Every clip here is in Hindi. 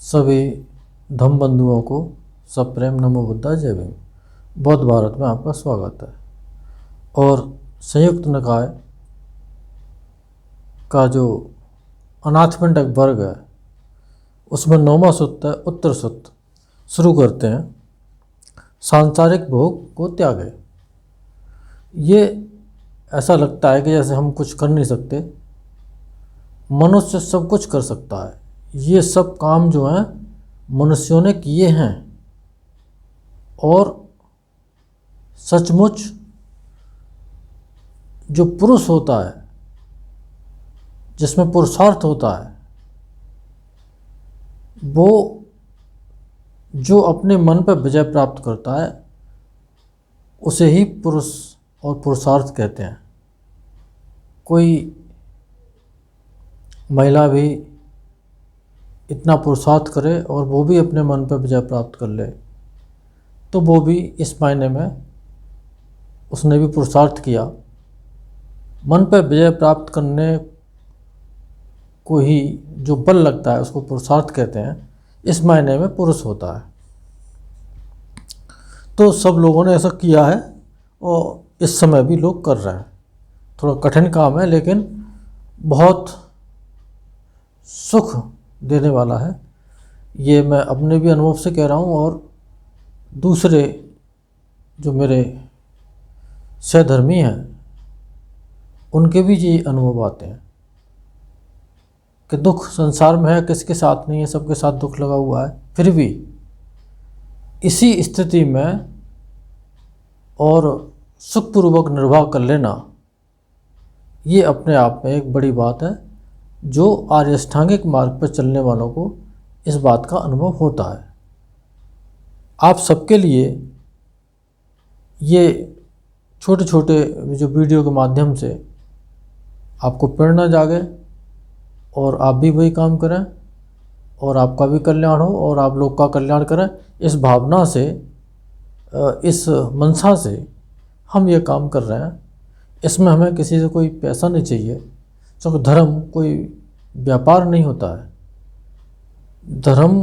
सभी धम्म बंधुओं को सप्रेम नमो बुद्धा जय भीम। बौद्ध भारत में आपका स्वागत है। और संयुक्त निकाय का जो अनाथपिंडक वर्ग है उसमें 9वां सूत्र है उत्तर सूत्र। शुरू करते हैं। सांसारिक भोग को त्यागे। ये ऐसा लगता है कि जैसे हम कुछ कर नहीं सकते, मनुष्य सब कुछ कर सकता है। ये सब काम जो हैं मनुष्यों ने किए हैं और सचमुच जो पुरुष होता है, जिसमें पुरुषार्थ होता है, वो जो अपने मन पर विजय प्राप्त करता है उसे ही पुरुष और पुरुषार्थ कहते हैं। कोई महिला भी इतना पुरुषार्थ करे और वो भी अपने मन पर विजय प्राप्त कर ले तो वो भी इस मायने में उसने भी पुरुषार्थ किया। मन पर विजय प्राप्त करने को ही जो बल लगता है उसको पुरुषार्थ कहते हैं। इस मायने में पुरुष होता है। तो सब लोगों ने ऐसा किया है और इस समय भी लोग कर रहे हैं। थोड़ा कठिन काम है लेकिन बहुत सुख देने वाला है। ये मैं अपने भी अनुभव से कह रहा हूँ और दूसरे जो मेरे सहधर्मी हैं उनके भी ये अनुभव आते हैं कि दुख संसार में है, किसके साथ नहीं है, सबके साथ दुख लगा हुआ है। फिर भी इसी स्थिति में और सुखपूर्वक निर्वाह कर लेना ये अपने आप में एक बड़ी बात है। जो आर्य अष्टांगिक मार्ग पर चलने वालों को इस बात का अनुभव होता है। आप सबके लिए ये छोटे छोटे जो वीडियो के माध्यम से आपको प्रेरणा जागे और आप भी वही काम करें और आपका भी कल्याण हो और आप लोग का कल्याण करें, इस भावना से, इस मनसा से हम ये काम कर रहे हैं। इसमें हमें किसी से कोई पैसा नहीं चाहिए, क्योंकि धर्म कोई व्यापार नहीं होता है। धर्म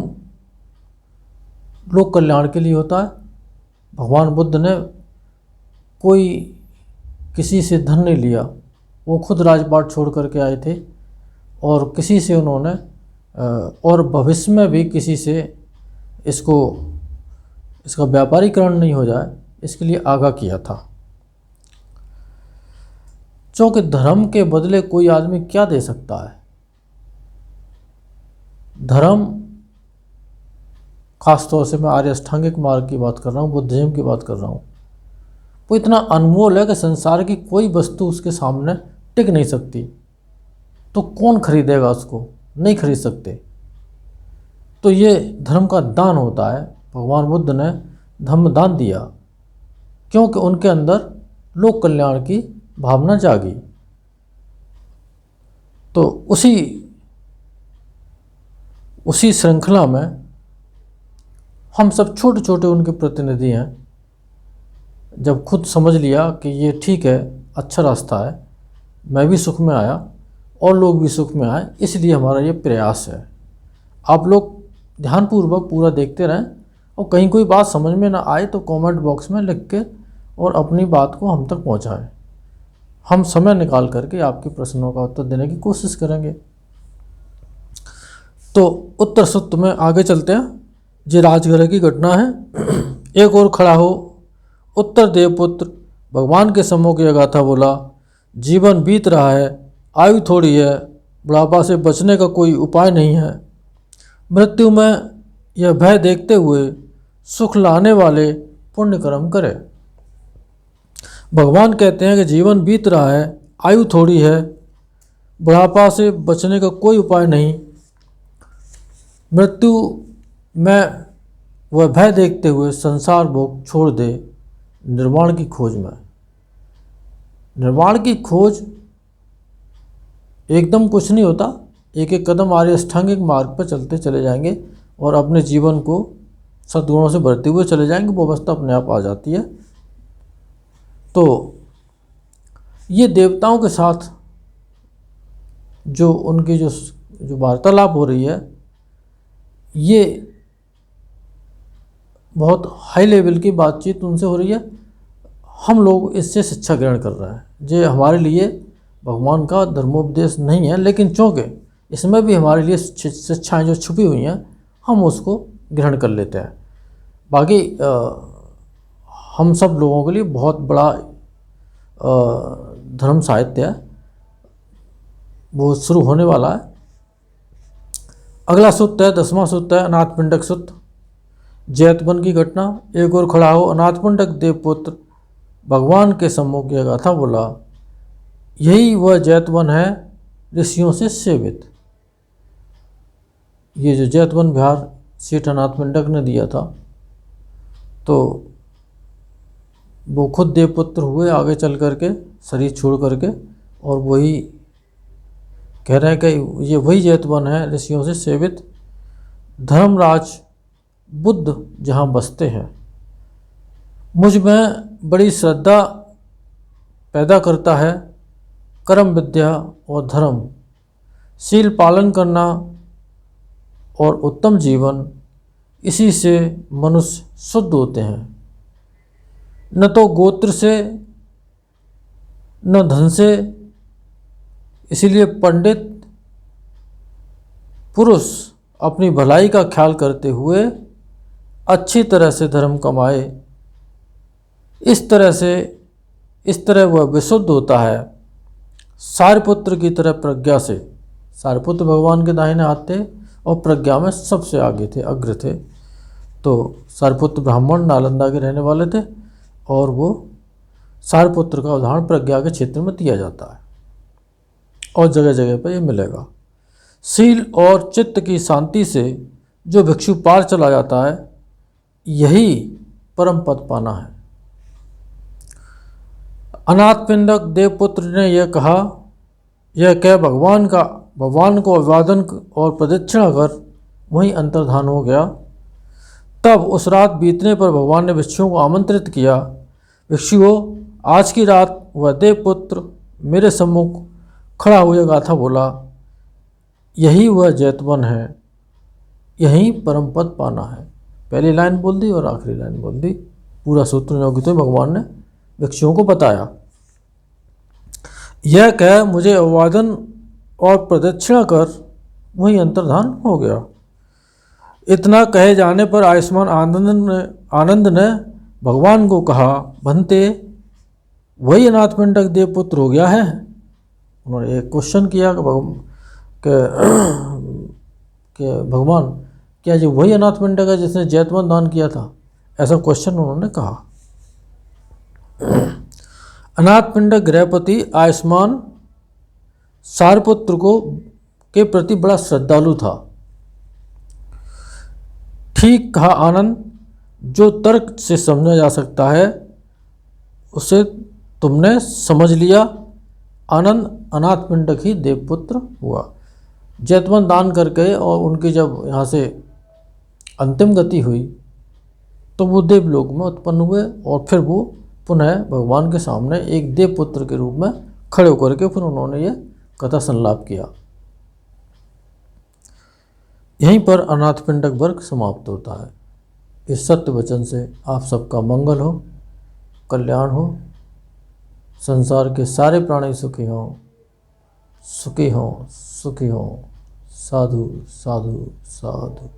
लोक कल्याण के लिए होता है। भगवान बुद्ध ने कोई किसी से धन नहीं लिया, वो खुद राजपाट छोड़ करके आए थे और किसी से उन्होंने और भविष्य में भी किसी से इसका व्यापारीकरण नहीं हो जाए इसके लिए आगाह किया था। क्योंकि धर्म के बदले कोई आदमी क्या दे सकता है। धर्म, खासतौर से मैं आर्य अष्टांगिक मार्ग की बात कर रहा हूँ, बुद्धिज्म की बात कर रहा हूँ, वो इतना अनमोल है कि संसार की कोई वस्तु उसके सामने टिक नहीं सकती। तो कौन खरीदेगा उसको? नहीं खरीद सकते। तो ये धर्म का दान होता है। भगवान बुद्ध ने धम्म दान दिया क्योंकि उनके अंदर लोक कल्याण की भावना जागी। तो उसी श्रृंखला में हम सब छोटे छोटे उनके प्रतिनिधि हैं। जब खुद समझ लिया कि ये ठीक है, अच्छा रास्ता है, मैं भी सुख में आया और लोग भी सुख में आए, इसलिए हमारा ये प्रयास है। आप लोग ध्यानपूर्वक पूरा देखते रहें और कहीं कोई बात समझ में ना आए तो कमेंट बॉक्स में लिख के और अपनी बात को हम तक पहुंचाएं। हम समय निकाल करके आपके प्रश्नों का उत्तर देने की कोशिश करेंगे। तो उत्तर सूत्र में आगे चलते हैं। ये राजगृह की घटना है। एक और खड़ा हो उत्तर देवपुत्र भगवान के सम्मुख यह गाथा बोला, जीवन बीत रहा है, आयु थोड़ी है, बुढ़ापा से बचने का कोई उपाय नहीं है। मृत्यु में यह भय देखते हुए सुख लाने वाले पुण्य कर्म करे। भगवान कहते हैं कि जीवन बीत रहा है, आयु थोड़ी है, बुढ़ापा से बचने का कोई उपाय नहीं। मृत्यु में वह भय देखते हुए संसार भोग छोड़ दे निर्वाण की खोज में। निर्वाण की खोज एकदम कुछ नहीं होता। एक एक कदम आर्य अष्टांगिक मार्ग पर चलते चले जाएंगे और अपने जीवन को सद्गुणों से भरते हुए चले जाएंगे, वो अवस्था अपने आप आ जाती है। तो ये देवताओं के साथ जो उनकी जो वार्तालाप हो रही है, ये बहुत हाई लेवल की बातचीत उनसे हो रही है। हम लोग इससे शिक्षा ग्रहण कर रहे हैं। ये हमारे लिए भगवान का धर्मोपदेश नहीं है, लेकिन चूँकि इसमें भी हमारे लिए शिक्षाएँ जो छुपी हुई हैं, हम उसको ग्रहण कर लेते हैं। बाकी हम सब लोगों के लिए बहुत बड़ा धर्म साहित्य है, वो शुरू होने वाला है। अगला सूत्र है, 10वां सूत्र है, अनाथपिंडक सूत्र। जैतवन की घटना। एक और खड़ा हो अनाथपिंडक देवपुत्र भगवान के सम्मुख यह गाथा बोला, यही वह जैतवन है ऋषियों से सेवित। ये जो जैतवन विहार सेठ अनाथपिंडक ने दिया था, तो वो खुद देवपुत्र हुए आगे चल करके, शरीर छोड़ करके, और वही कह रहे हैं कि ये वही जैतवन है ऋषियों से सेवित। धर्मराज बुद्ध जहाँ बसते हैं, मुझ में बड़ी श्रद्धा पैदा करता है कर्म विद्या और धर्म, शील पालन करना और उत्तम जीवन, इसी से मनुष्य शुद्ध होते हैं। न तो गोत्र से न धन से। इसीलिए पंडित पुरुष अपनी भलाई का ख्याल करते हुए अच्छी तरह से धर्म कमाए। इस तरह वह विशुद्ध होता है सारिपुत्र की तरह प्रज्ञा से। सारिपुत्र भगवान के दाहिने हाथ थे और प्रज्ञा में सबसे आगे थे, अग्र थे। तो सारिपुत्र ब्राह्मण नालंदा के रहने वाले थे, और वो सारिपुत्र का उदाहरण प्रज्ञा के क्षेत्र में दिया जाता है, और जगह जगह पर ये मिलेगा। शील और चित्त की शांति से जो भिक्षु पार चला जाता है, यही परम पद पाना है। अनाथपिंडक देवपुत्र ने यह कहा, यह कह भगवान को अभिवादन और प्रदक्षिणा कर वहीं अंतर्धान हो गया। तब उस रात बीतने पर भगवान ने भिक्षुओं को आमंत्रित किया, भिक्षुओं, आज की रात वह देवपुत्र मेरे सम्मुख खड़ा हुए गाथा बोला, यही वह जैतवन है, यही परम पद पाना है। पहली लाइन बोल दी और आखिरी लाइन बोल दी। पूरा सूत्र योगित भगवान ने भिक्षुओं को बताया। यह कह मुझे अभिवादन और प्रदक्षिणा कर वहीं अंतर्धान हो गया। इतना कहे जाने पर आयुष्मान आनंद ने भगवान को कहा, भंते वही अनाथपिंडक देवपुत्र हो गया है। उन्होंने एक क्वेश्चन किया कि भगवान, क्या ये वही अनाथपिंडक है जिसने जैतवन दान किया था? ऐसा क्वेश्चन उन्होंने कहा। अनाथपिंडक गृहपति आयुष्मान सारिपुत्र के प्रति बड़ा श्रद्धालु था। ठीक कहा आनंद, जो तर्क से समझा जा सकता है उसे तुमने समझ लिया। आनंद अनाथपिंडक ही देवपुत्र हुआ। जैतवन दान करके और उनकी जब यहाँ से अंतिम गति हुई तो वो देवलोक में उत्पन्न हुए, और फिर वो पुनः भगवान के सामने एक देवपुत्र के रूप में खड़े होकर के फिर उन्होंने ये कथा संलाप किया। यहीं पर अनाथपिंडक वर्ग समाप्त होता है। इस सत्य वचन से आप सबका मंगल हो, कल्याण हो, संसार के सारे प्राणी सुखी हों, सुखी हों, सुखी हों। साधु साधु साधु।